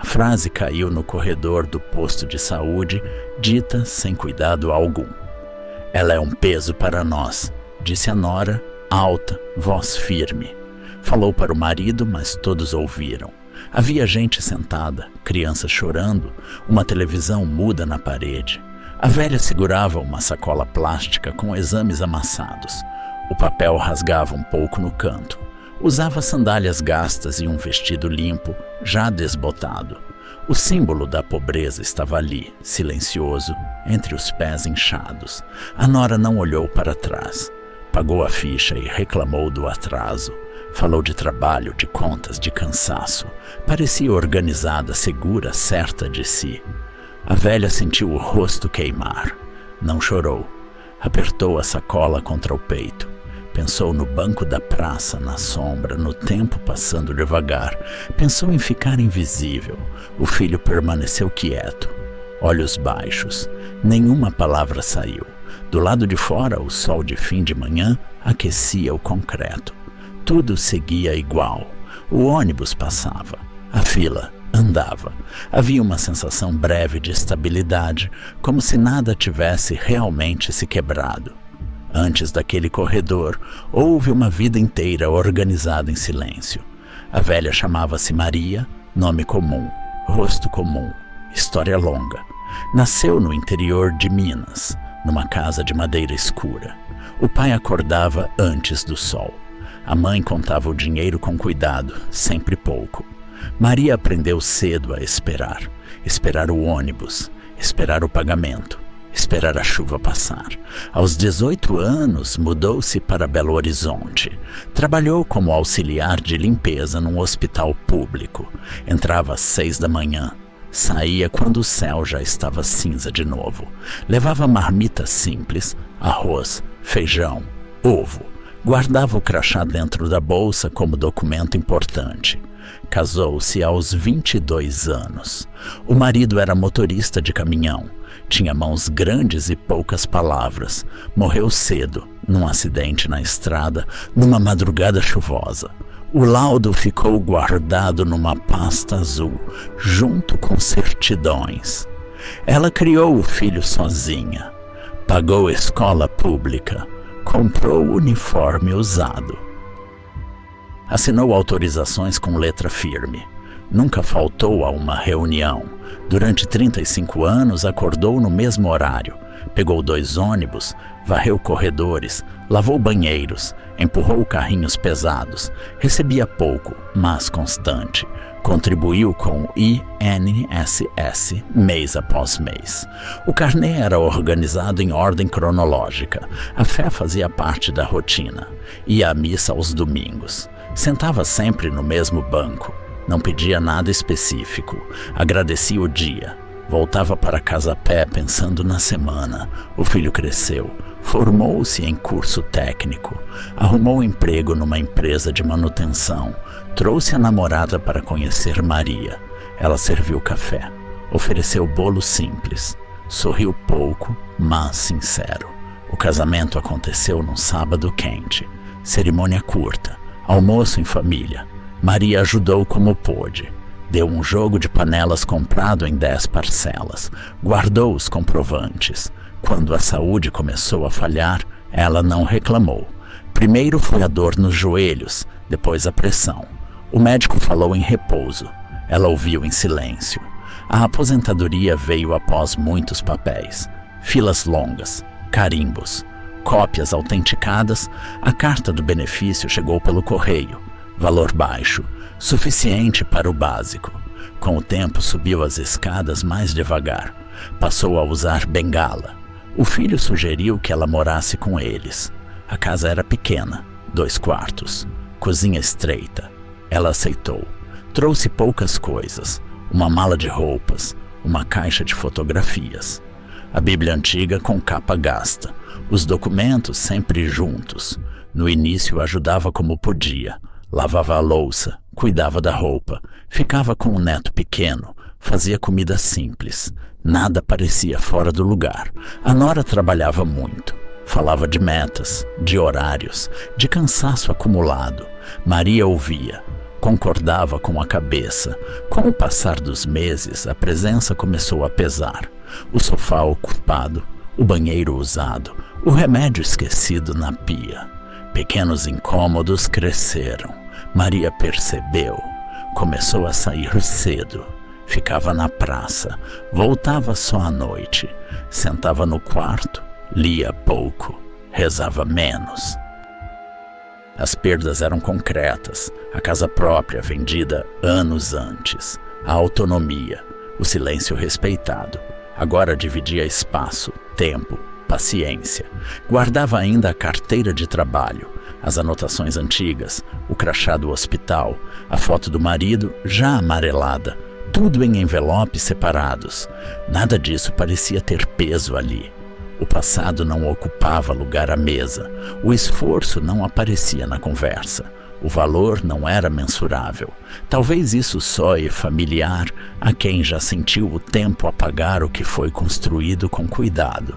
frase caiu no corredor do posto de saúde, dita sem cuidado algum. Ela é um peso para nós, disse a nora, alta, voz firme. Falou para o marido, mas todos ouviram. Havia gente sentada, crianças chorando, uma televisão muda na parede. A velha segurava uma sacola plástica com exames amassados. O papel rasgava um pouco no canto. Usava sandálias gastas e um vestido limpo, já desbotado. O símbolo da pobreza estava ali, silencioso, entre os pés inchados. A nora não olhou para trás. Pagou a ficha e reclamou do atraso. Falou de trabalho, de contas, de cansaço. Parecia organizada, segura, certa de si. A velha sentiu o rosto queimar. Não chorou. Apertou a sacola contra o peito. Pensou no banco da praça, na sombra, no tempo passando devagar. Pensou em ficar invisível. O filho permaneceu quieto. Olhos baixos. Nenhuma palavra saiu. Do lado de fora, o sol de fim de manhã aquecia o concreto. Tudo seguia igual. O ônibus passava. A fila andava. Havia uma sensação breve de estabilidade, como se nada tivesse realmente se quebrado. Antes daquele corredor, houve uma vida inteira organizada em silêncio. A velha chamava-se Maria, nome comum, rosto comum, história longa. Nasceu no interior de Minas, numa casa de madeira escura. O pai acordava antes do sol. A mãe contava o dinheiro com cuidado, sempre pouco. Maria aprendeu cedo a esperar. Esperar o ônibus, esperar o pagamento, esperar a chuva passar. Aos 18 anos, mudou-se para Belo Horizonte. Trabalhou como auxiliar de limpeza num hospital público. Entrava às 6 da manhã. Saía quando o céu já estava cinza de novo. Levava marmita simples, arroz, feijão, ovo. Guardava o crachá dentro da bolsa como documento importante. Casou-se aos 22 anos. O marido era motorista de caminhão. Tinha mãos grandes e poucas palavras. Morreu cedo, num acidente na estrada, numa madrugada chuvosa. O laudo ficou guardado numa pasta azul, junto com certidões. Ela criou o filho sozinha. Pagou escola pública. Comprou uniforme usado. Assinou autorizações com letra firme. Nunca faltou a uma reunião. Durante 35 anos acordou no mesmo horário. Pegou 2 ônibus, varreu corredores, lavou banheiros, empurrou carrinhos pesados. Recebia pouco, mas constante. Contribuiu com o INSS mês após mês. O carnê era organizado em ordem cronológica. A fé fazia parte da rotina. Ia à missa aos domingos. Sentava sempre no mesmo banco. Não pedia nada específico. Agradecia o dia. Voltava para casa a pé pensando na semana. O filho cresceu. Formou-se em curso técnico. Arrumou emprego numa empresa de manutenção. Trouxe a namorada para conhecer Maria. Ela serviu café. Ofereceu bolo simples. Sorriu pouco, mas sincero. O casamento aconteceu num sábado quente. Cerimônia curta. Almoço em família. Maria ajudou como pôde. Deu um jogo de panelas comprado em 10 parcelas. Guardou os comprovantes. Quando a saúde começou a falhar, ela não reclamou. Primeiro foi a dor nos joelhos, depois a pressão. O médico falou em repouso. Ela ouviu em silêncio. A aposentadoria veio após muitos papéis. Filas longas, carimbos, cópias autenticadas. A carta do benefício chegou pelo correio. Valor baixo, suficiente para o básico. Com o tempo subiu as escadas mais devagar. Passou a usar bengala. O filho sugeriu que ela morasse com eles. A casa era pequena, 2 quartos, cozinha estreita. Ela aceitou. Trouxe poucas coisas, uma mala de roupas, uma caixa de fotografias. A Bíblia antiga com capa gasta, os documentos sempre juntos. No início ajudava como podia. Lavava a louça, cuidava da roupa, ficava com o neto pequeno, fazia comida simples. Nada parecia fora do lugar. A nora trabalhava muito. Falava de metas, de horários, de cansaço acumulado. Maria ouvia. Concordava com a cabeça. Com o passar dos meses, a presença começou a pesar. O sofá ocupado, o banheiro usado, o remédio esquecido na pia. Pequenos incômodos cresceram. Maria percebeu. Começou a sair cedo. Ficava na praça. Voltava só à noite. Sentava no quarto. Lia pouco. Rezava menos. As perdas eram concretas. A casa própria vendida anos antes. A autonomia. O silêncio respeitado. Agora dividia espaço, tempo, paciência. Guardava ainda a carteira de trabalho, as anotações antigas, o crachá do hospital, a foto do marido já amarelada, tudo em envelopes separados. Nada disso parecia ter peso ali. O passado não ocupava lugar à mesa, o esforço não aparecia na conversa. O valor não era mensurável. Talvez isso soe familiar a quem já sentiu o tempo apagar o que foi construído com cuidado.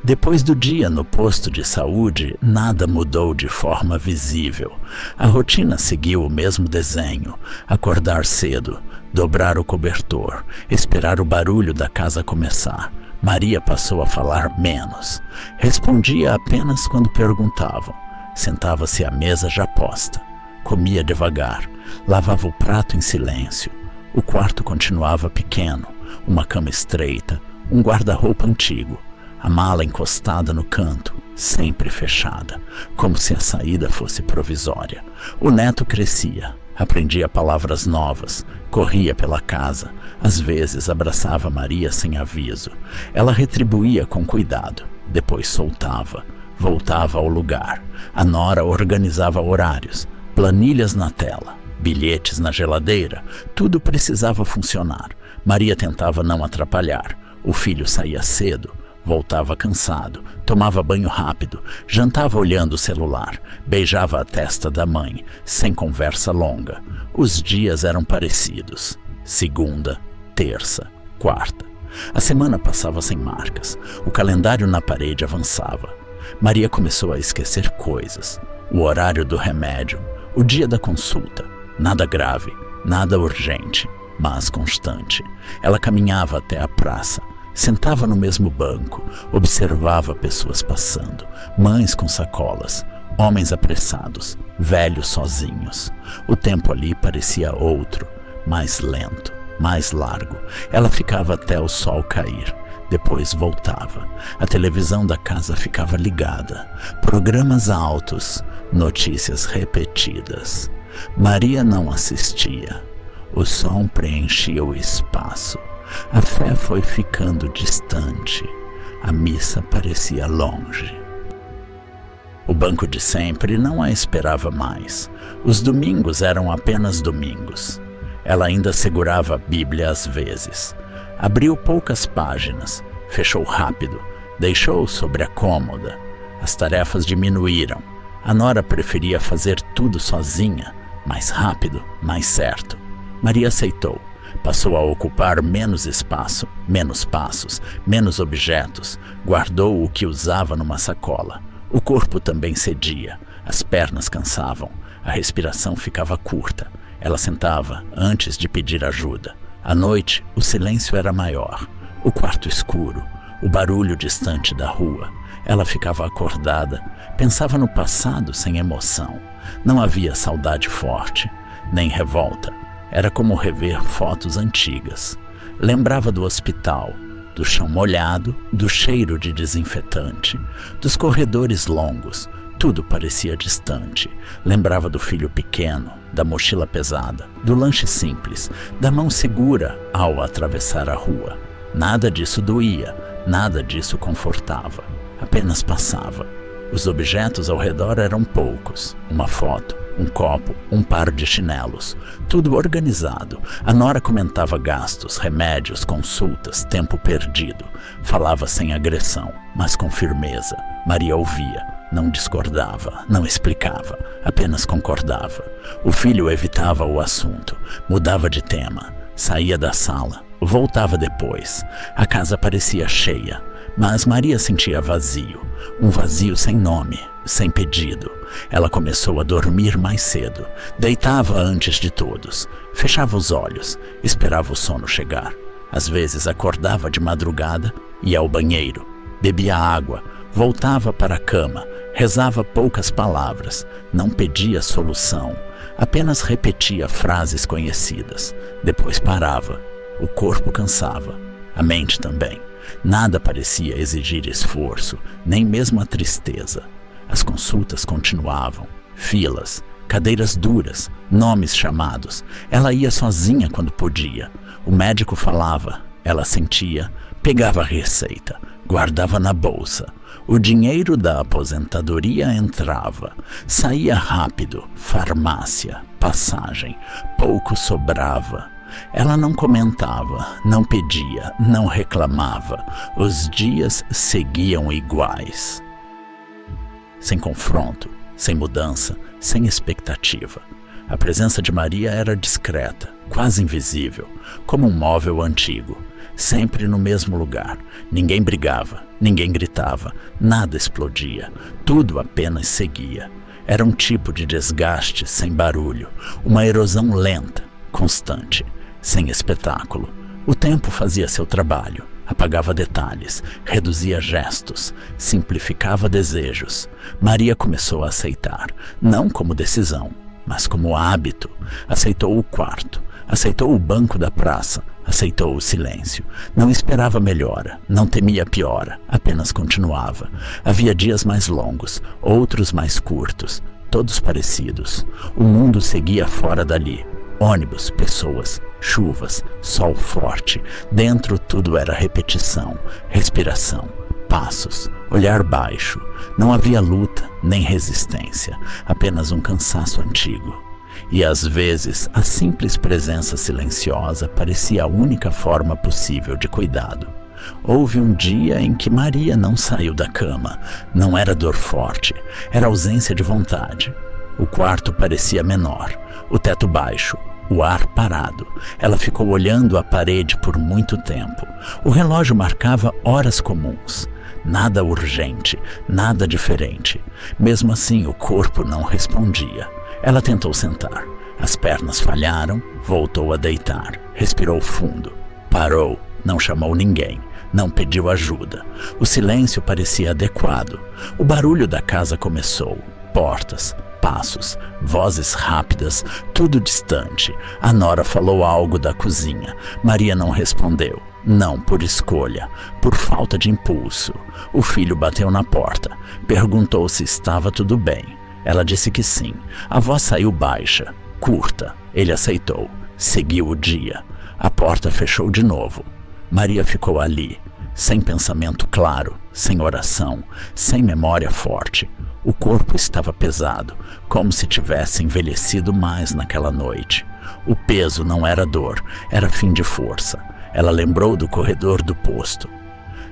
Depois do dia no posto de saúde, nada mudou de forma visível. A rotina seguiu o mesmo desenho: acordar cedo, dobrar o cobertor, esperar o barulho da casa começar. Maria passou a falar menos. Respondia apenas quando perguntavam. Sentava-se à mesa já posta. Comia devagar. Lavava o prato em silêncio. O quarto continuava pequeno. Uma cama estreita. Um guarda-roupa antigo. A mala encostada no canto, sempre fechada, como se a saída fosse provisória. O neto crescia. Aprendia palavras novas. Corria pela casa. Às vezes abraçava Maria sem aviso. Ela retribuía com cuidado. Depois soltava. Voltava ao lugar. A nora organizava horários, planilhas na tela, bilhetes na geladeira. Tudo precisava funcionar. Maria tentava não atrapalhar. O filho saía cedo, voltava cansado, tomava banho rápido, jantava olhando o celular, beijava a testa da mãe, sem conversa longa. Os dias eram parecidos. Segunda, terça, quarta. A semana passava sem marcas. O calendário na parede avançava. Maria começou a esquecer coisas. O horário do remédio, o dia da consulta. Nada grave, nada urgente, mas constante. Ela caminhava até a praça. Sentava no mesmo banco, observava pessoas passando, mães com sacolas, homens apressados, velhos sozinhos. O tempo ali parecia outro, mais lento, mais largo. Ela ficava até o sol cair. Depois voltava. A televisão da casa ficava ligada. Programas altos, notícias repetidas. Maria não assistia. O som preenchia o espaço. A fé foi ficando distante. A missa parecia longe. O banco de sempre não a esperava mais. Os domingos eram apenas domingos. Ela ainda segurava a Bíblia às vezes. Abriu poucas páginas, fechou rápido, deixou sobre a cômoda. As tarefas diminuíram. A nora preferia fazer tudo sozinha, mais rápido, mais certo. Maria aceitou. Passou a ocupar menos espaço, menos passos, menos objetos. Guardou o que usava numa sacola. O corpo também cedia. As pernas cansavam. A respiração ficava curta. Ela sentava antes de pedir ajuda. À noite, o silêncio era maior. O quarto escuro, o barulho distante da rua. Ela ficava acordada, pensava no passado sem emoção. Não havia saudade forte, nem revolta. Era como rever fotos antigas. Lembrava do hospital, do chão molhado, do cheiro de desinfetante, dos corredores longos. Tudo parecia distante. Lembrava do filho pequeno, da mochila pesada, do lanche simples, da mão segura ao atravessar a rua. Nada disso doía, nada disso confortava. Apenas passava. Os objetos ao redor eram poucos. Uma foto, um copo, um par de chinelos. Tudo organizado. A nora comentava gastos, remédios, consultas, tempo perdido. Falava sem agressão, mas com firmeza. Maria ouvia. Não discordava, não explicava, apenas concordava. O filho evitava o assunto, mudava de tema, saía da sala, voltava depois. A casa parecia cheia, mas Maria sentia vazio, um vazio sem nome, sem pedido. Ela começou a dormir mais cedo, deitava antes de todos, fechava os olhos, esperava o sono chegar. Às vezes acordava de madrugada, ia ao banheiro, bebia água, voltava para a cama, rezava poucas palavras, não pedia solução, apenas repetia frases conhecidas. Depois parava. O corpo cansava, a mente também. Nada parecia exigir esforço, nem mesmo a tristeza. As consultas continuavam, filas, cadeiras duras, nomes chamados. Ela ia sozinha quando podia. O médico falava, ela sentia, pegava a receita, guardava na bolsa. O dinheiro da aposentadoria entrava, saía rápido, farmácia, passagem, pouco sobrava. Ela não comentava, não pedia, não reclamava. Os dias seguiam iguais. Sem confronto, sem mudança, sem expectativa. A presença de Maria era discreta, quase invisível, como um móvel antigo. Sempre no mesmo lugar. Ninguém brigava, ninguém gritava, nada explodia. Tudo apenas seguia. Era um tipo de desgaste sem barulho, uma erosão lenta, constante, sem espetáculo. O tempo fazia seu trabalho, apagava detalhes, reduzia gestos, simplificava desejos. Maria começou a aceitar, não como decisão, mas como hábito. Aceitou o quarto, aceitou o banco da praça, aceitou o silêncio. Não esperava melhora, não temia piora, apenas continuava. Havia dias mais longos, outros mais curtos, todos parecidos. O mundo seguia fora dali. Ônibus, pessoas, chuvas, sol forte. Dentro tudo era repetição, respiração, passos, olhar baixo. Não havia luta nem resistência, apenas um cansaço antigo. E às vezes a simples presença silenciosa parecia a única forma possível de cuidado. Houve um dia em que Maria não saiu da cama. Não era dor forte, era ausência de vontade. O quarto parecia menor, o teto baixo, o ar parado. Ela ficou olhando a parede por muito tempo. O relógio marcava horas comuns. Nada urgente, nada diferente. Mesmo assim, o corpo não respondia. Ela tentou sentar. As pernas falharam, voltou a deitar. Respirou fundo. Parou, não chamou ninguém, não pediu ajuda. O silêncio parecia adequado. O barulho da casa começou. Portas, passos, vozes rápidas, tudo distante. A nora falou algo da cozinha. Maria não respondeu. Não por escolha, por falta de impulso. O filho bateu na porta. Perguntou se estava tudo bem. Ela disse que sim. A voz saiu baixa, curta. Ele aceitou. Seguiu o dia. A porta fechou de novo. Maria ficou ali, sem pensamento claro, sem oração, sem memória forte. O corpo estava pesado, como se tivesse envelhecido mais naquela noite. O peso não era dor, era fim de força. Ela lembrou do corredor do posto,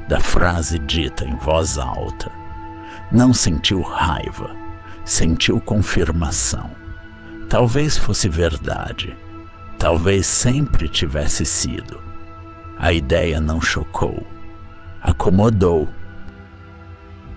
da frase dita em voz alta. Não sentiu raiva, sentiu confirmação. Talvez fosse verdade, talvez sempre tivesse sido. A ideia não chocou, acomodou.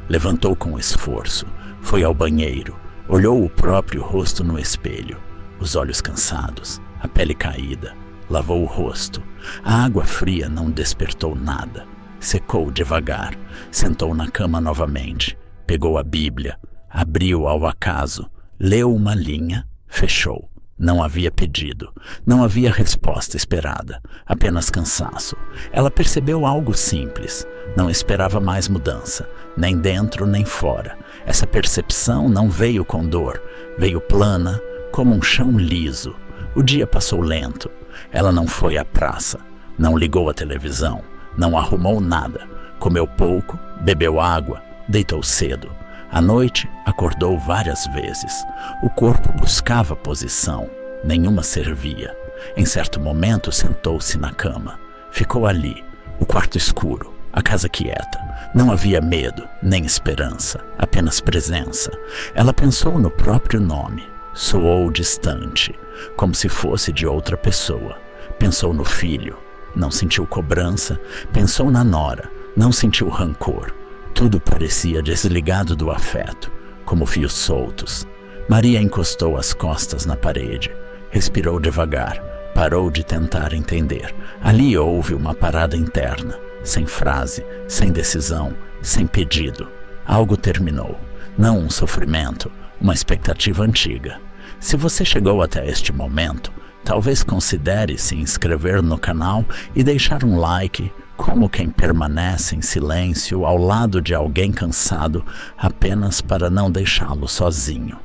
Levantou com esforço, foi ao banheiro, olhou o próprio rosto no espelho, os olhos cansados, a pele caída. Lavou o rosto. A água fria não despertou nada. Secou devagar. Sentou na cama novamente. Pegou a Bíblia. Abriu ao acaso. Leu uma linha. Fechou. Não havia pedido. Não havia resposta esperada. Apenas cansaço. Ela percebeu algo simples. Não esperava mais mudança. Nem dentro, nem fora. Essa percepção não veio com dor. Veio plana, como um chão liso. O dia passou lento. Ela não foi à praça, não ligou a televisão, não arrumou nada. Comeu pouco, bebeu água, deitou cedo. À noite, acordou várias vezes. O corpo buscava posição, nenhuma servia. Em certo momento, sentou-se na cama. Ficou ali, o quarto escuro, a casa quieta. Não havia medo, nem esperança, apenas presença. Ela pensou no próprio nome. Soou distante, como se fosse de outra pessoa. Pensou no filho, não sentiu cobrança. Pensou na nora, não sentiu rancor. Tudo parecia desligado do afeto, como fios soltos. Maria encostou as costas na parede, respirou devagar, parou de tentar entender. Ali houve uma parada interna, sem frase, sem decisão, sem pedido. Algo terminou, não um sofrimento, uma expectativa antiga. Se você chegou até este momento, talvez considere se inscrever no canal e deixar um like, como quem permanece em silêncio ao lado de alguém cansado apenas para não deixá-lo sozinho.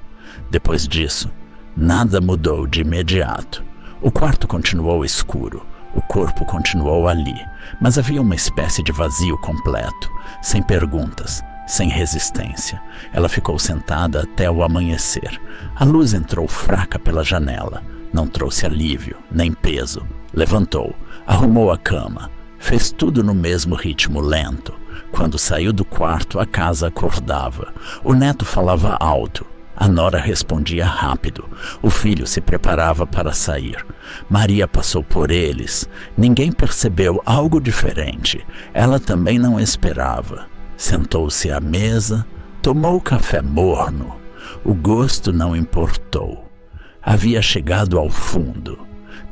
Depois disso, nada mudou de imediato. O quarto continuou escuro, o corpo continuou ali, mas havia uma espécie de vazio completo, sem perguntas, sem resistência. Ela ficou sentada até o amanhecer. A luz entrou fraca pela janela. Não trouxe alívio, nem peso. Levantou, arrumou a cama. Fez tudo no mesmo ritmo lento. Quando saiu do quarto, a casa acordava. O neto falava alto. A nora respondia rápido. O filho se preparava para sair. Maria passou por eles. Ninguém percebeu algo diferente. Ela também não esperava. Sentou-se à mesa, tomou café morno. O gosto não importou. Havia chegado ao fundo,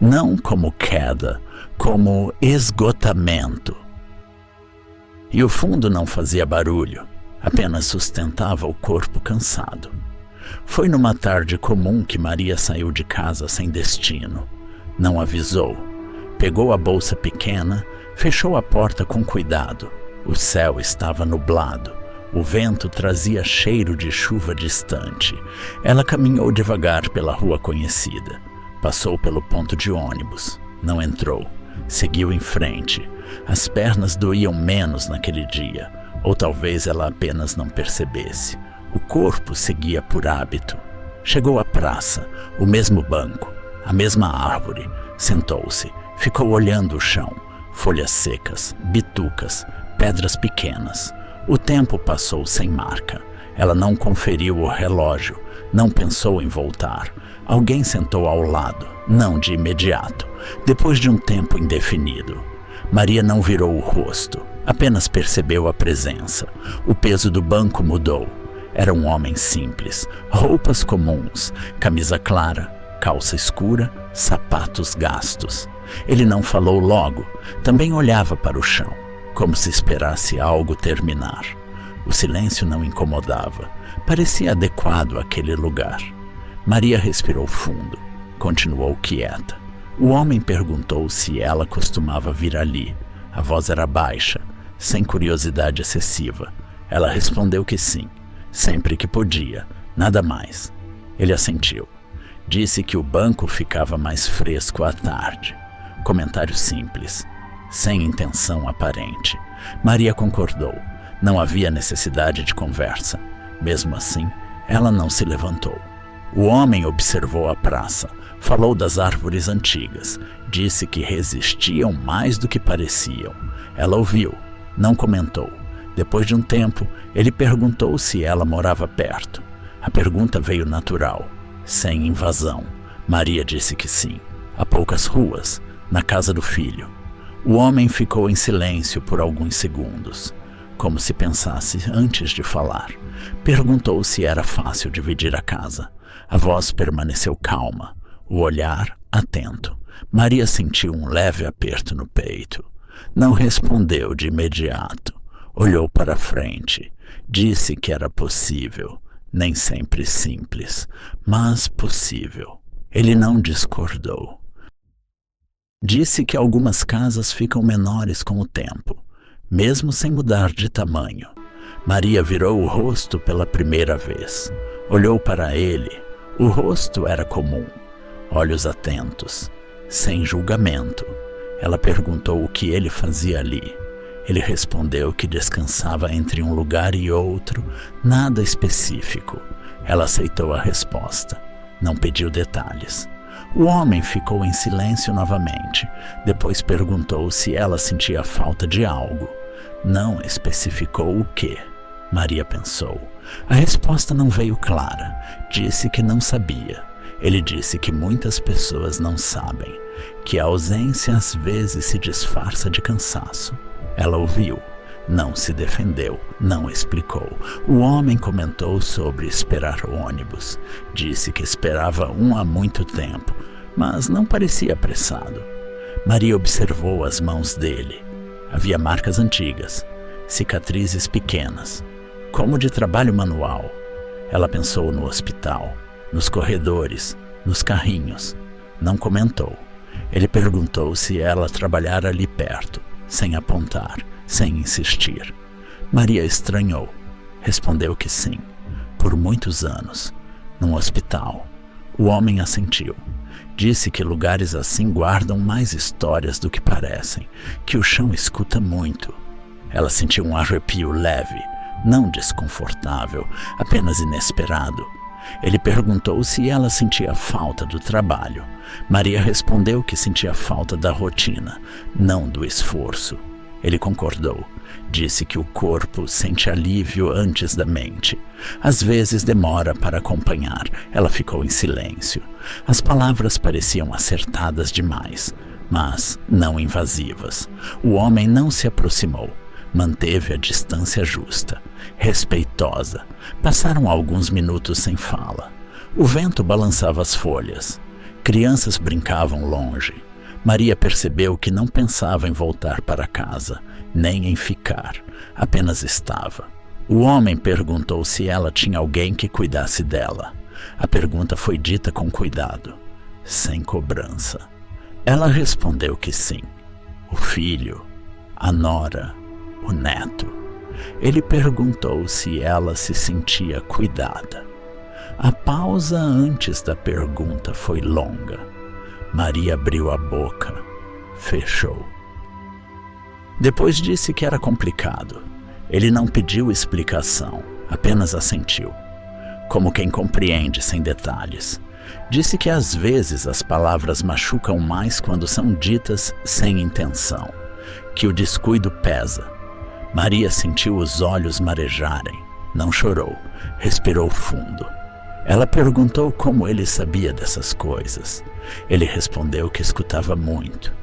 não como queda, como esgotamento. E o fundo não fazia barulho, apenas sustentava o corpo cansado. Foi numa tarde comum que Maria saiu de casa sem destino. Não avisou. Pegou a bolsa pequena, fechou a porta com cuidado. O céu estava nublado. O vento trazia cheiro de chuva distante. Ela caminhou devagar pela rua conhecida. Passou pelo ponto de ônibus. Não entrou. Seguiu em frente. As pernas doíam menos naquele dia. Ou talvez ela apenas não percebesse. O corpo seguia por hábito. Chegou à praça, o mesmo banco, a mesma árvore. Sentou-se. Ficou olhando o chão. Folhas secas, bitucas, pedras pequenas. O tempo passou sem marca. Ela não conferiu o relógio, não pensou em voltar. Alguém sentou ao lado, não de imediato, depois de um tempo indefinido. Maria não virou o rosto, apenas percebeu a presença. O peso do banco mudou. Era um homem simples, roupas comuns, camisa clara, calça escura, sapatos gastos. Ele não falou logo, também olhava para o chão, como se esperasse algo terminar. O silêncio não incomodava, parecia adequado àquele lugar. Maria respirou fundo, continuou quieta. O homem perguntou se ela costumava vir ali. A voz era baixa, sem curiosidade excessiva. Ela respondeu que sim, sempre que podia, nada mais. Ele assentiu. Disse que o banco ficava mais fresco à tarde. Comentário simples, sem intenção aparente. Maria concordou. Não havia necessidade de conversa. Mesmo assim, ela não se levantou. O homem observou a praça, falou das árvores antigas, disse que resistiam mais do que pareciam. Ela ouviu, não comentou. Depois de um tempo, ele perguntou se ela morava perto. A pergunta veio natural, sem invasão. Maria disse que sim, a poucas ruas, na casa do filho. O homem ficou em silêncio por alguns segundos, como se pensasse antes de falar. Perguntou se era fácil dividir a casa. A voz permaneceu calma, o olhar atento. Maria sentiu um leve aperto no peito. Não respondeu de imediato. Olhou para frente. Disse que era possível, nem sempre simples, mas possível. Ele não discordou. Disse que algumas casas ficam menores com o tempo, mesmo sem mudar de tamanho. Maria virou o rosto pela primeira vez. Olhou para ele. O rosto era comum, olhos atentos, sem julgamento. Ela perguntou o que ele fazia ali. Ele respondeu que descansava entre um lugar e outro, nada específico. Ela aceitou a resposta, não pediu detalhes. O homem ficou em silêncio novamente. Depois perguntou se ela sentia falta de algo. Não especificou o que. Maria pensou. A resposta não veio clara. Disse que não sabia. Ele disse que muitas pessoas não sabem, que a ausência às vezes se disfarça de cansaço. Ela ouviu. Não se defendeu, não explicou. O homem comentou sobre esperar o ônibus. Disse que esperava um há muito tempo, mas não parecia apressado. Maria observou as mãos dele. Havia marcas antigas, cicatrizes pequenas, como de trabalho manual. Ela pensou no hospital, nos corredores, nos carrinhos. Não comentou. Ele perguntou se ela trabalhara ali perto, sem apontar, sem insistir. Maria estranhou. Respondeu que sim. Por muitos anos. Num hospital. O homem assentiu. Disse que lugares assim guardam mais histórias do que parecem, que o chão escuta muito. Ela sentiu um arrepio leve, não desconfortável, apenas inesperado. Ele perguntou se ela sentia falta do trabalho. Maria respondeu que sentia falta da rotina, não do esforço. Ele concordou. Disse que o corpo sente alívio antes da mente. Às vezes demora para acompanhar. Ela ficou em silêncio. As palavras pareciam acertadas demais, mas não invasivas. O homem não se aproximou. Manteve a distância justa, respeitosa. Passaram alguns minutos sem fala. O vento balançava as folhas. Crianças brincavam longe. Maria percebeu que não pensava em voltar para casa, nem em ficar. Apenas estava. O homem perguntou se ela tinha alguém que cuidasse dela. A pergunta foi dita com cuidado, sem cobrança. Ela respondeu que sim. O filho, a nora, o neto. Ele perguntou se ela se sentia cuidada. A pausa antes da pergunta foi longa. Maria abriu a boca, fechou. Depois disse que era complicado. Ele não pediu explicação, apenas assentiu, como quem compreende sem detalhes. Disse que às vezes as palavras machucam mais quando são ditas sem intenção, que o descuido pesa. Maria sentiu os olhos marejarem. Não chorou, respirou fundo. Ela perguntou como ele sabia dessas coisas. Ele respondeu que escutava muito,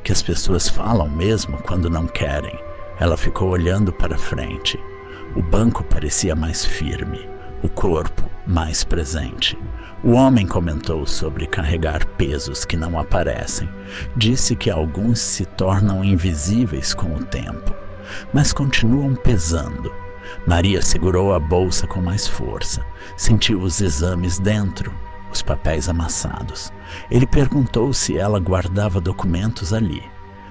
que as pessoas falam mesmo quando não querem. Ela ficou olhando para frente. O banco parecia mais firme, o corpo mais presente. O homem comentou sobre carregar pesos que não aparecem. Disse que alguns se tornam invisíveis com o tempo, mas continuam pesando. Maria segurou a bolsa com mais força. Sentiu os exames dentro, os papéis amassados. Ele perguntou se ela guardava documentos ali.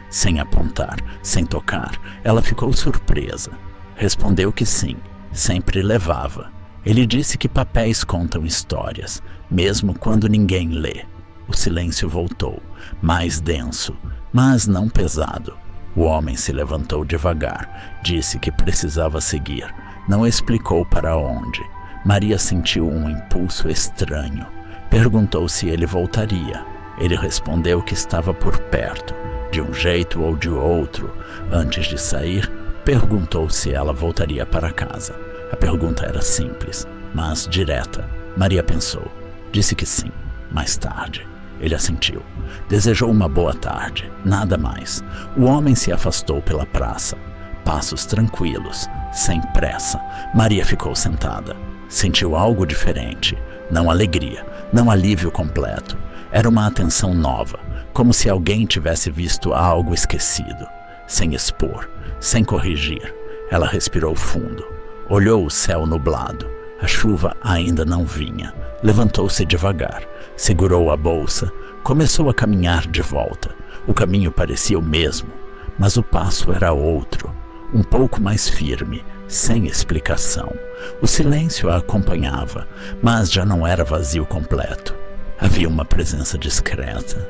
Sem apontar, sem tocar, ela ficou surpresa. Respondeu que sim, sempre levava. Ele disse que papéis contam histórias, mesmo quando ninguém lê. O silêncio voltou, mais denso, mas não pesado. O homem se levantou devagar, disse que precisava seguir. Não explicou para onde. Maria sentiu um impulso estranho. Perguntou se ele voltaria. Ele respondeu que estava por perto, de um jeito ou de outro. Antes de sair, perguntou se ela voltaria para casa. A pergunta era simples, mas direta. Maria pensou. Disse que sim, mais tarde. Ele assentiu. Desejou uma boa tarde, nada mais. O homem se afastou pela praça. Passos tranquilos, sem pressa. Maria ficou sentada. Sentiu algo diferente. Não alegria, não alívio completo. Era uma atenção nova, como se alguém tivesse visto algo esquecido. Sem expor, sem corrigir. Ela respirou fundo. Olhou o céu nublado. A chuva ainda não vinha. Levantou-se devagar. Segurou a bolsa. Começou a caminhar de volta. O caminho parecia o mesmo, mas o passo era outro. Um pouco mais firme, sem explicação. O silêncio a acompanhava, mas já não era vazio completo. Havia uma presença discreta,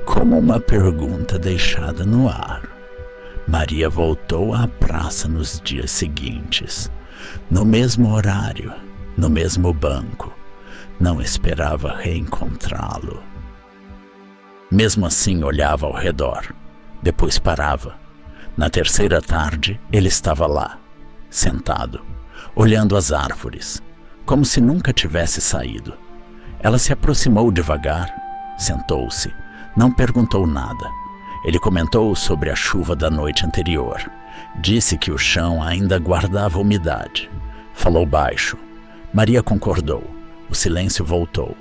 como uma pergunta deixada no ar. Maria voltou à praça nos dias seguintes, no mesmo horário, no mesmo banco. Não esperava reencontrá-lo. Mesmo assim, olhava ao redor. Depois parava. Na terceira tarde, ele estava lá, sentado, olhando as árvores, como se nunca tivesse saído. Ela se aproximou devagar, sentou-se, não perguntou nada. Ele comentou sobre a chuva da noite anterior. Disse que o chão ainda guardava umidade. Falou baixo. Maria concordou. O silêncio voltou,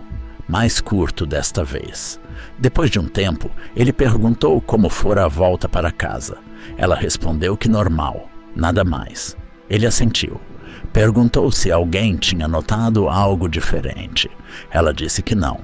mais curto desta vez. Depois de um tempo, ele perguntou como fora a volta para casa. Ela respondeu que normal, nada mais. Ele assentiu. Perguntou se alguém tinha notado algo diferente. Ela disse que não.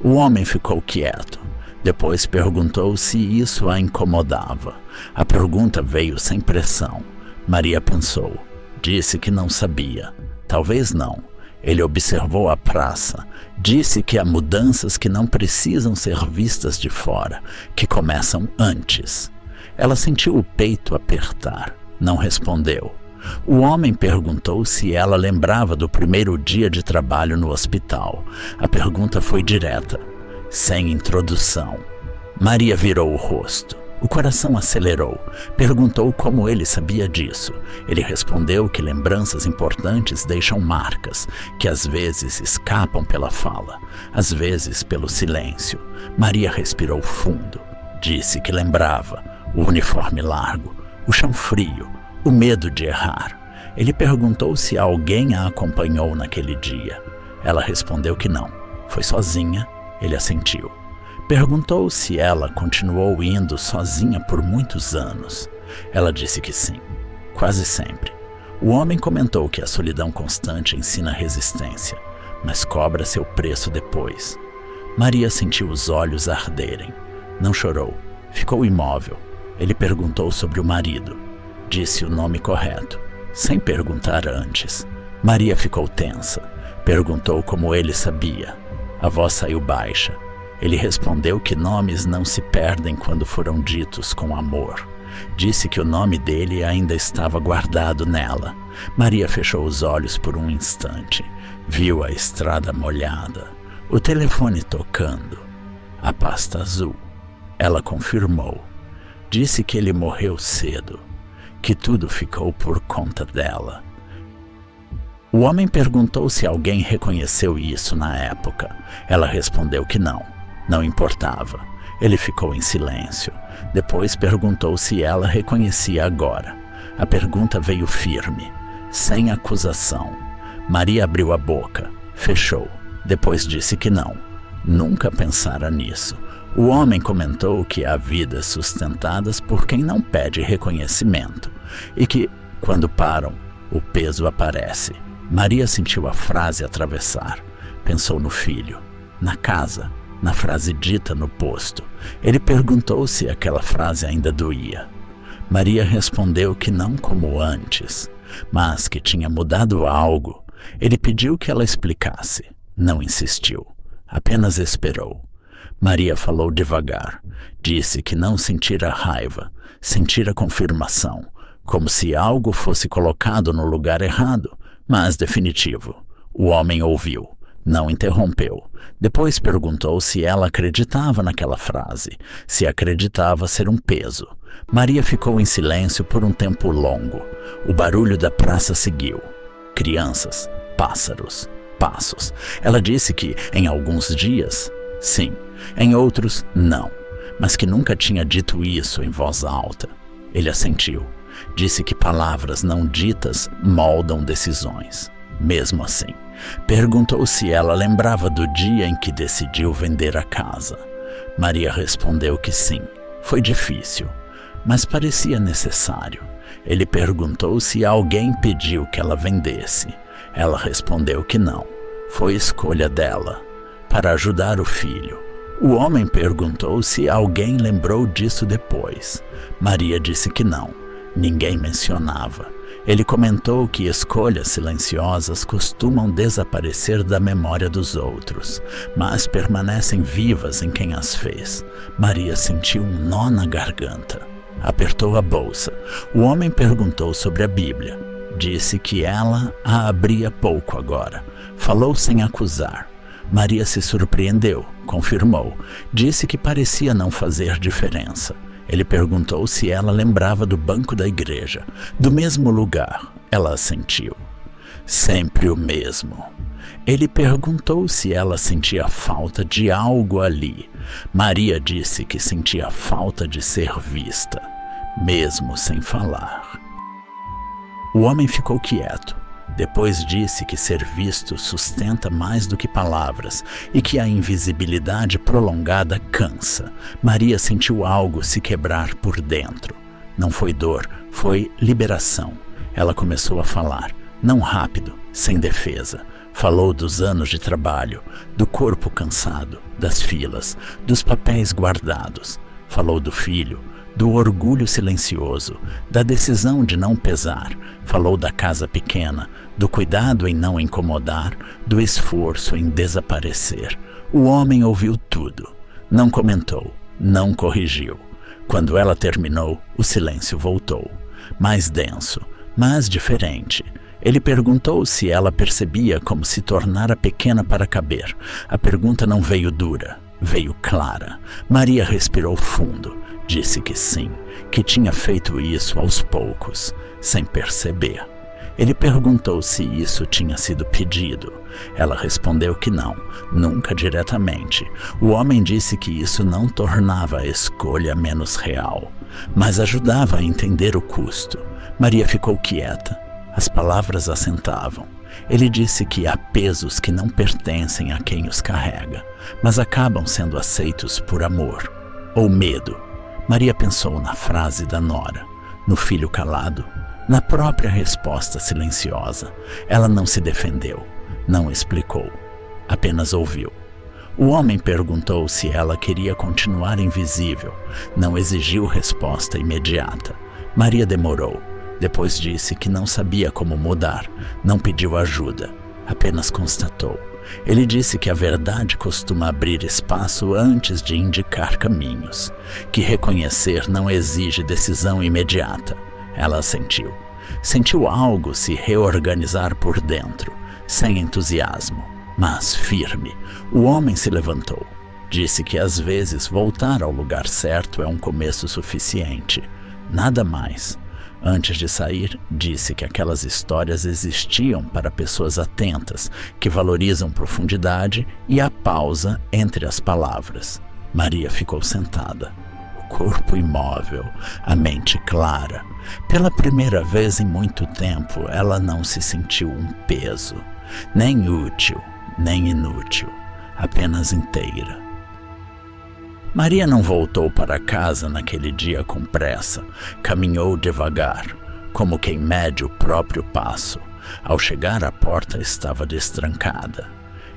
O homem ficou quieto. Depois perguntou se isso a incomodava. A pergunta veio sem pressão. Maria pensou. Disse que não sabia. Talvez não. Ele observou a praça. Disse que há mudanças que não precisam ser vistas de fora, que começam antes. Ela sentiu o peito apertar. Não respondeu. O homem perguntou se ela lembrava do primeiro dia de trabalho no hospital. A pergunta foi direta, sem introdução. Maria virou o rosto. O coração acelerou. Perguntou como ele sabia disso. Ele respondeu que lembranças importantes deixam marcas, que às vezes escapam pela fala, às vezes pelo silêncio. Maria respirou fundo. Disse que lembrava o uniforme largo, o chão frio, o medo de errar. Ele perguntou se alguém a acompanhou naquele dia. Ela respondeu que não. Foi sozinha. Ele assentiu. Perguntou se ela continuou indo sozinha por muitos anos. Ela disse que sim, quase sempre. O homem comentou que a solidão constante ensina resistência, mas cobra seu preço depois. Maria sentiu os olhos arderem. Não chorou, ficou imóvel. Ele perguntou sobre o marido. Disse o nome correto, sem perguntar antes. Maria ficou tensa. Perguntou como ele sabia. A voz saiu baixa. Ele respondeu que nomes não se perdem quando foram ditos com amor. Disse que o nome dele ainda estava guardado nela. Maria fechou os olhos por um instante. Viu a estrada molhada, o telefone tocando, a pasta azul. Ela confirmou. Disse que ele morreu cedo, que tudo ficou por conta dela. O homem perguntou se alguém reconheceu isso na época. Ela respondeu que não. Não importava. Ele ficou em silêncio. Depois perguntou se ela reconhecia agora. A pergunta veio firme, sem acusação. Maria abriu a boca, fechou. Depois disse que não. Nunca pensara nisso. O homem comentou que há vidas sustentadas por quem não pede reconhecimento e que, quando param, o peso aparece. Maria sentiu a frase atravessar. Pensou no filho, na casa, na frase dita no posto. Ele perguntou se aquela frase ainda doía. Maria respondeu que não como antes, mas que tinha mudado algo. Ele pediu que ela explicasse. Não insistiu, apenas esperou. Maria falou devagar. Disse que não sentira raiva, sentira confirmação, como se algo fosse colocado no lugar errado, mas definitivo. O homem ouviu. Não interrompeu. Depois perguntou se ela acreditava naquela frase, se acreditava ser um peso. Maria ficou em silêncio por um tempo longo. O barulho da praça seguiu. Crianças, pássaros, passos. Ela disse que, em alguns dias, sim, em outros, não, mas que nunca tinha dito isso em voz alta. Ele assentiu. Disse que palavras não ditas moldam decisões. Mesmo assim, perguntou se ela lembrava do dia em que decidiu vender a casa. Maria respondeu que sim. Foi difícil, mas parecia necessário. Ele perguntou se alguém pediu que ela vendesse. Ela respondeu que não. Foi escolha dela, para ajudar o filho. O homem perguntou se alguém lembrou disso depois. Maria disse que não. Ninguém mencionava. Ele comentou que escolhas silenciosas costumam desaparecer da memória dos outros, mas permanecem vivas em quem as fez. Maria sentiu um nó na garganta. Apertou a bolsa. O homem perguntou sobre a Bíblia. Disse que ela a abria pouco agora. Falou sem acusar. Maria se surpreendeu, confirmou. Disse que parecia não fazer diferença. Ele perguntou se ela lembrava do banco da igreja, do mesmo lugar. Ela assentiu. sempre o mesmo. Ele perguntou se ela sentia falta de algo ali. Maria disse que sentia falta de ser vista, mesmo sem falar. O homem ficou quieto. Depois disse que ser visto sustenta mais do que palavras e que a invisibilidade prolongada cansa. Maria sentiu algo se quebrar por dentro. Não foi dor, foi liberação. Ela começou a falar, não rápido, sem defesa. Falou dos anos de trabalho, do corpo cansado, das filas, dos papéis guardados. Falou do filho, do orgulho silencioso, da decisão de não pesar. Falou da casa pequena, do cuidado em não incomodar, do esforço em desaparecer. O homem ouviu tudo. Não comentou, não corrigiu. Quando ela terminou, o silêncio voltou. Mais denso, mas diferente. Ele perguntou se ela percebia como se tornara pequena para caber. A pergunta não veio dura, veio clara. Maria respirou fundo. Disse que sim, que tinha feito isso aos poucos, sem perceber. Ele perguntou se isso tinha sido pedido. Ela respondeu que não, nunca diretamente. O homem disse que isso não tornava a escolha menos real, mas ajudava a entender o custo. Maria ficou quieta. As palavras assentavam. Ele disse que há pesos que não pertencem a quem os carrega, mas acabam sendo aceitos por amor ou medo. Maria pensou na frase da nora, no filho calado, na própria resposta silenciosa. Ela não se defendeu, não explicou, apenas ouviu. O homem perguntou se ela queria continuar invisível. Não exigiu resposta imediata. Maria demorou. Depois disse que não sabia como mudar, não pediu ajuda, apenas constatou. Ele disse que a verdade costuma abrir espaço antes de indicar caminhos, que reconhecer não exige decisão imediata. Ela assentiu. Sentiu algo se reorganizar por dentro, sem entusiasmo, mas firme. O homem se levantou. Disse que às vezes voltar ao lugar certo é um começo suficiente, nada mais. Antes de sair, disse que aquelas histórias existiam para pessoas atentas, que valorizam profundidade e a pausa entre as palavras. Maria ficou sentada, o corpo imóvel, a mente clara. Pela primeira vez em muito tempo, ela não se sentiu um peso, nem útil, nem inútil, apenas inteira. Maria não voltou para casa naquele dia com pressa. Caminhou devagar, como quem mede o próprio passo. Ao chegar, a porta estava destrancada.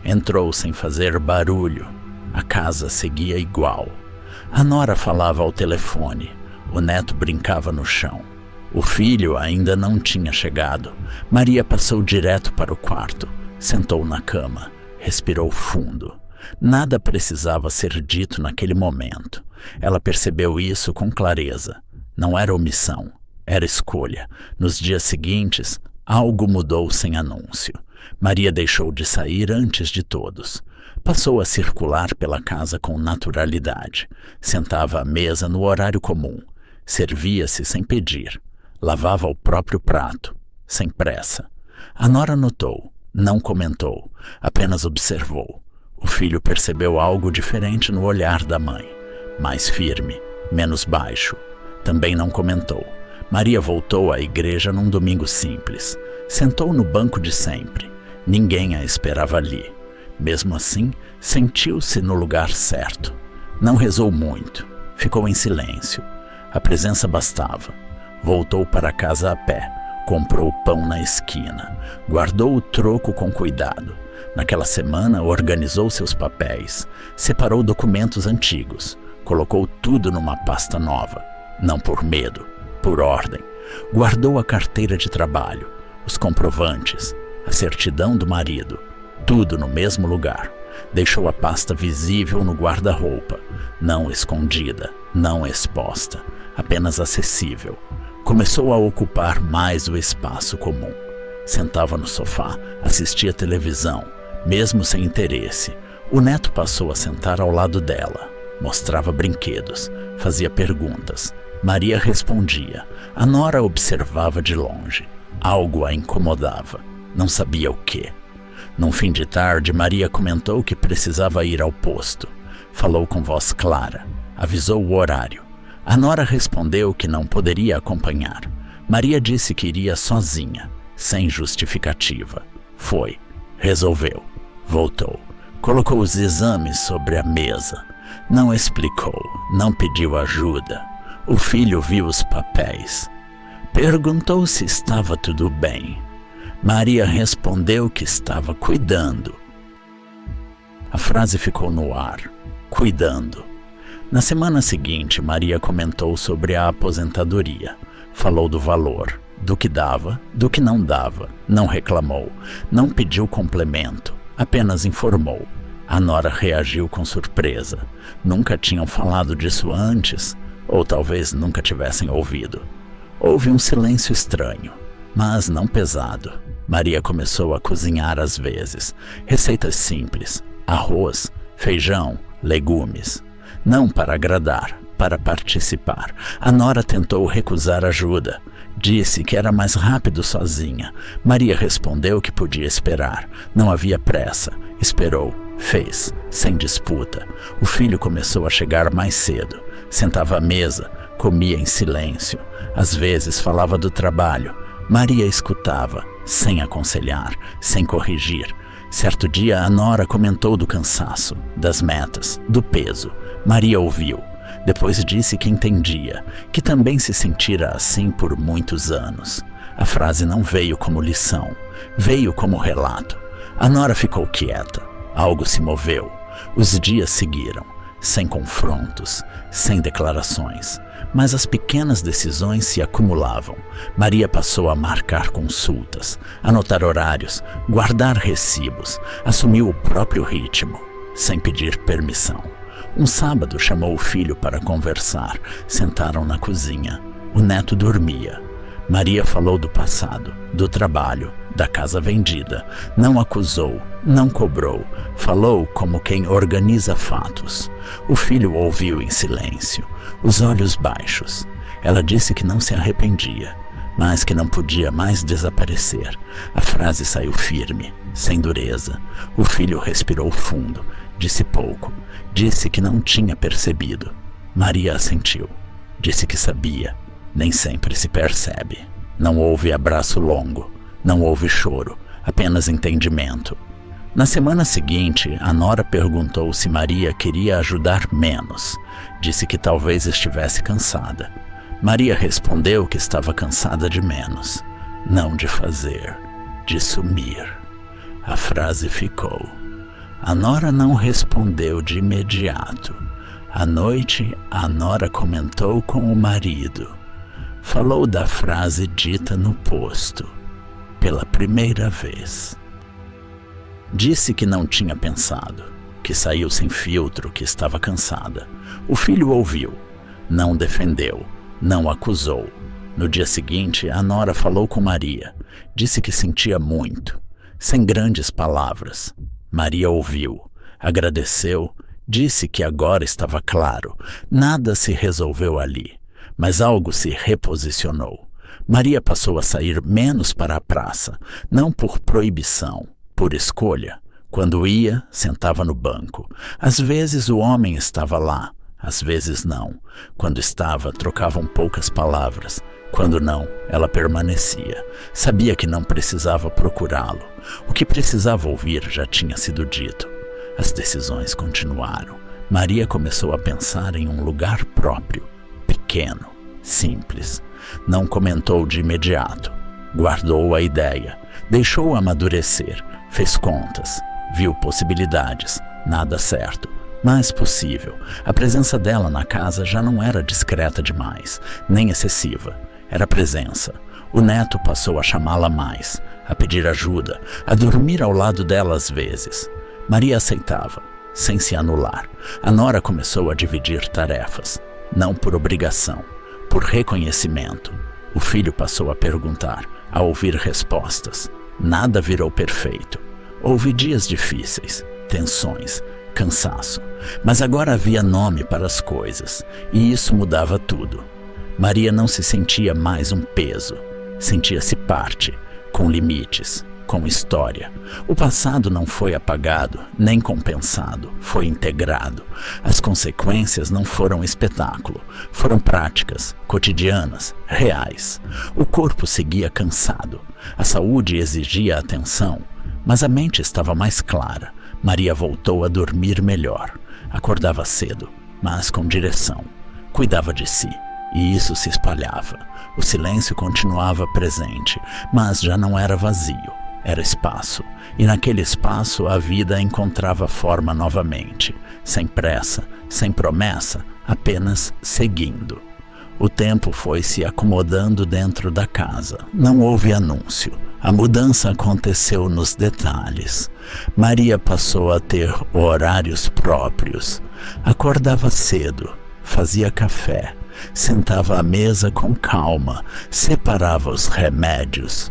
Entrou sem fazer barulho. A casa seguia igual. A nora falava ao telefone. O neto brincava no chão. O filho ainda não tinha chegado. Maria passou direto para o quarto. Sentou na cama. Respirou fundo. Nada precisava ser dito naquele momento. Ela percebeu isso com clareza. Não era omissão, era escolha. Nos dias seguintes, algo mudou sem anúncio. Maria deixou de sair antes de todos. Passou a circular pela casa com naturalidade. Sentava à mesa no horário comum. Servia-se sem pedir. Lavava o próprio prato, sem pressa. A nora notou, não comentou, apenas observou. O filho percebeu algo diferente no olhar da mãe, mais firme, menos baixo. Também não comentou. Maria voltou à igreja num domingo simples. Sentou no banco de sempre. Ninguém a esperava ali. Mesmo assim, sentiu-se no lugar certo. Não rezou muito. Ficou em silêncio. A presença bastava. Voltou para casa a pé. Comprou pão na esquina. Guardou o troco com cuidado. Naquela semana, organizou seus papéis, separou documentos antigos, colocou tudo numa pasta nova, não por medo, por ordem. Guardou a carteira de trabalho, os comprovantes, a certidão do marido, tudo no mesmo lugar. Deixou a pasta visível no guarda-roupa, não escondida, não exposta, apenas acessível. Começou a ocupar mais o espaço comum. Sentava no sofá, assistia televisão, mesmo sem interesse. O neto passou a sentar ao lado dela. Mostrava brinquedos, fazia perguntas. Maria respondia. A nora observava de longe. Algo a incomodava. não sabia o quê. Num fim de tarde, Maria comentou que precisava ir ao posto. Falou com voz clara, avisou o horário. A nora respondeu que não poderia acompanhar. Maria disse que iria sozinha, sem justificativa. Foi, resolveu, voltou, colocou os exames sobre a mesa. Não explicou, não pediu ajuda. O filho viu os papéis. Perguntou se estava tudo bem. Maria respondeu que estava cuidando. A frase ficou no ar, cuidando. Na semana seguinte, Maria comentou sobre a aposentadoria. Falou do valor, do que dava, do que não dava. Não reclamou, não pediu complemento, apenas informou. A nora reagiu com surpresa. Nunca tinham falado disso antes, ou talvez nunca tivessem ouvido. Houve um silêncio estranho, mas não pesado. Maria começou a cozinhar às vezes. Receitas simples, arroz, feijão, legumes. Não para agradar, para participar. A nora tentou recusar ajuda. Disse que era mais rápido sozinha. Maria respondeu que podia esperar. Não havia pressa. Esperou. Fez, sem disputa. O filho começou a chegar mais cedo. Sentava à mesa, comia em silêncio. Às vezes falava do trabalho. Maria escutava, sem aconselhar, sem corrigir. Certo dia, a nora comentou do cansaço, das metas, do peso. Maria ouviu. Depois disse que entendia, que também se sentira assim por muitos anos. A frase não veio como lição, veio como relato. A nora ficou quieta. Algo se moveu. Os dias seguiram, sem confrontos, sem declarações. Mas as pequenas decisões se acumulavam. Maria passou a marcar consultas, anotar horários, guardar recibos. Assumiu o próprio ritmo, sem pedir permissão. Um sábado chamou o filho para conversar. Sentaram na cozinha. O neto dormia. Maria falou do passado, do trabalho, da casa vendida. Não acusou, não cobrou. Falou como quem organiza fatos. O filho ouviu em silêncio, os olhos baixos. Ela disse que não se arrependia, mas que não podia mais desaparecer. A frase saiu firme, sem dureza. O filho respirou fundo, disse pouco. Disse que não tinha percebido. Maria assentiu. Disse que sabia. Nem sempre se percebe. Não houve abraço longo, não houve choro, apenas entendimento. Na semana seguinte, a nora perguntou se Maria queria ajudar menos. Disse que talvez estivesse cansada. Maria respondeu que estava cansada de menos, não de fazer, de sumir. A frase ficou. A nora não respondeu de imediato. À noite, a nora comentou com o marido. Falou da frase dita no posto, pela primeira vez. Disse que não tinha pensado, que saiu sem filtro, que estava cansada. O filho ouviu, não defendeu, não acusou. No dia seguinte, a nora falou com Maria. Disse que sentia muito, sem grandes palavras. Maria ouviu, agradeceu, disse que agora estava claro. Nada se resolveu ali. Mas algo se reposicionou. Maria passou a sair menos para a praça, não por proibição, por escolha. Quando ia, sentava no banco. Às vezes o homem estava lá, às vezes não. Quando estava, trocavam poucas palavras. Quando não, ela permanecia. Sabia que não precisava procurá-lo. O que precisava ouvir já tinha sido dito. As decisões continuaram. Maria começou a pensar em um lugar próprio. Pequeno, simples. Não comentou de imediato. Guardou a ideia. Deixou amadurecer. Fez contas. Viu possibilidades. Nada certo, mas possível. A presença dela na casa já não era discreta demais, nem excessiva. Era presença. O neto passou a chamá-la mais, a pedir ajuda, a dormir ao lado dela às vezes. Maria aceitava, sem se anular. A nora começou a dividir tarefas. Não por obrigação, por reconhecimento. O filho passou a perguntar, a ouvir respostas. Nada virou perfeito. Houve dias difíceis, tensões, cansaço. Mas agora havia nome para as coisas, e isso mudava tudo. Maria não se sentia mais um peso. Sentia-se parte, com limites, com história. O passado não foi apagado, nem compensado, foi integrado. As consequências não foram espetáculo, foram práticas, cotidianas, reais. O corpo seguia cansado, a saúde exigia atenção, mas a mente estava mais clara. Maria voltou a dormir melhor. Acordava cedo, mas com direção. Cuidava de si, e isso se espalhava. O silêncio continuava presente, mas já não era vazio. Era espaço, e naquele espaço a vida encontrava forma novamente, sem pressa, sem promessa, apenas seguindo. O tempo foi se acomodando dentro da casa. Não houve anúncio. A mudança aconteceu nos detalhes. Maria passou a ter horários próprios. Acordava cedo, fazia café, sentava à mesa com calma, separava os remédios.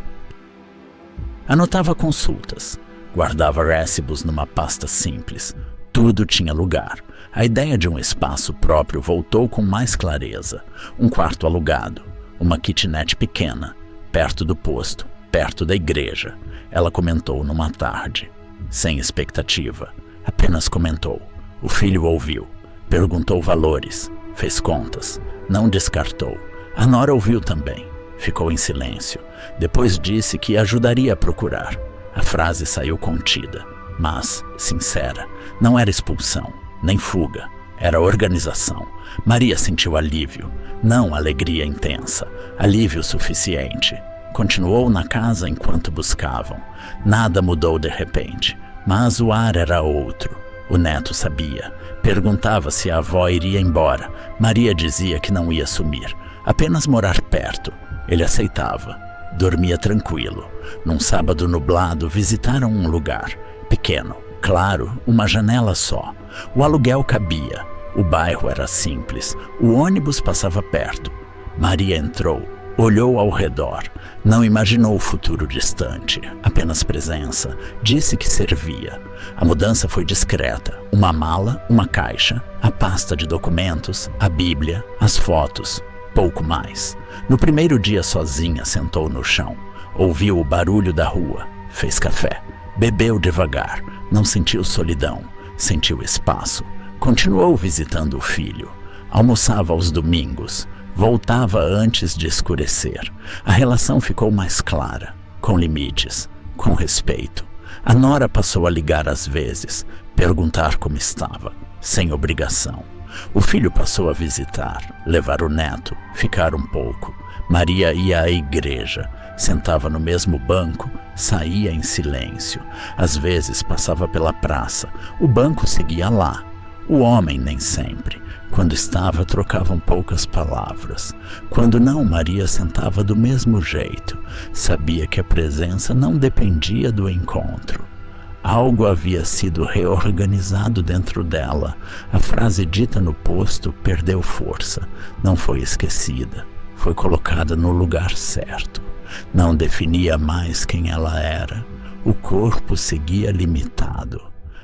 Anotava consultas, guardava récibos numa pasta simples. Tudo tinha lugar. A ideia de um espaço próprio voltou com mais clareza. Um quarto alugado, uma kitnet pequena, perto do posto, perto da igreja. Ela comentou numa tarde, sem expectativa. Apenas comentou. O filho ouviu, perguntou valores, fez contas, não descartou. A nora ouviu também. Ficou em silêncio. Depois disse que ajudaria a procurar. A frase saiu contida, mas sincera. Não era expulsão, nem fuga. Era organização. Maria sentiu alívio, não alegria intensa. Alívio suficiente. Continuou na casa enquanto buscavam. Nada mudou de repente, mas o ar era outro. O neto sabia. Perguntava se a avó iria embora. Maria dizia que não ia sumir, apenas morar perto. Ele aceitava. Dormia tranquilo. Num sábado nublado, visitaram um lugar. Pequeno, claro, uma janela só. O aluguel cabia. O bairro era simples. O ônibus passava perto. Maria entrou, olhou ao redor. Não imaginou o futuro distante, apenas presença. Disse que servia. A mudança foi discreta. Uma mala, uma caixa, a pasta de documentos, a Bíblia, as fotos. Pouco mais. No primeiro dia sozinha, sentou no chão. Ouviu o barulho da rua. Fez café. Bebeu devagar. Não sentiu solidão. Sentiu espaço. Continuou visitando o filho. Almoçava aos domingos. Voltava antes de escurecer. A relação ficou mais clara. Com limites. Com respeito. A nora passou a ligar às vezes. Perguntar como estava. Sem obrigação. O filho passou a visitar, levar o neto, ficar um pouco. Maria ia à igreja, sentava no mesmo banco, saía em silêncio. Às vezes passava pela praça, o banco seguia lá. O homem nem sempre. Quando estava, trocavam poucas palavras. Quando não, Maria sentava do mesmo jeito. Sabia que a presença não dependia do encontro. Algo havia sido reorganizado dentro dela. A frase dita no posto perdeu força. Não foi esquecida. Foi colocada no lugar certo. Não definia mais quem ela era. O corpo seguia limitado.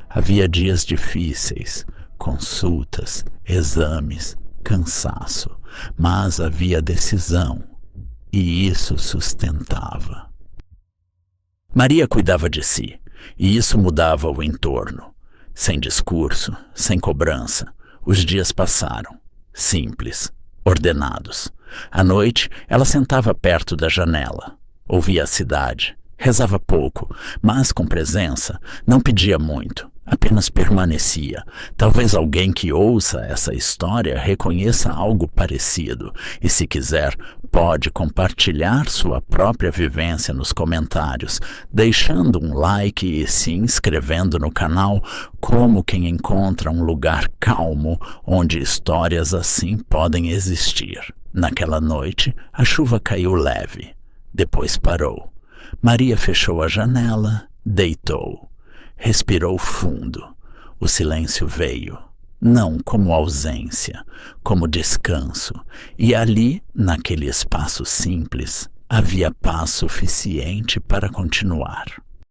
Havia dias difíceis, consultas, exames, cansaço. Mas havia decisão. E isso sustentava. Maria cuidava de si. E isso mudava o entorno. Sem discurso, sem cobrança. Os dias passaram. Simples, ordenados. À noite, ela sentava perto da janela. Ouvia a cidade. Rezava pouco, mas com presença. Não pedia muito. Apenas permanecia. Talvez alguém que ouça essa história reconheça algo parecido. E se quiser, pode compartilhar sua própria vivência nos comentários, deixando um like e se inscrevendo no canal, como quem encontra um lugar calmo onde histórias assim podem existir. Naquela noite, a chuva caiu leve. Depois parou. Maria fechou a janela, deitou. Respirou fundo. O silêncio veio, não como ausência, como descanso. E ali, naquele espaço simples, havia paz suficiente para continuar.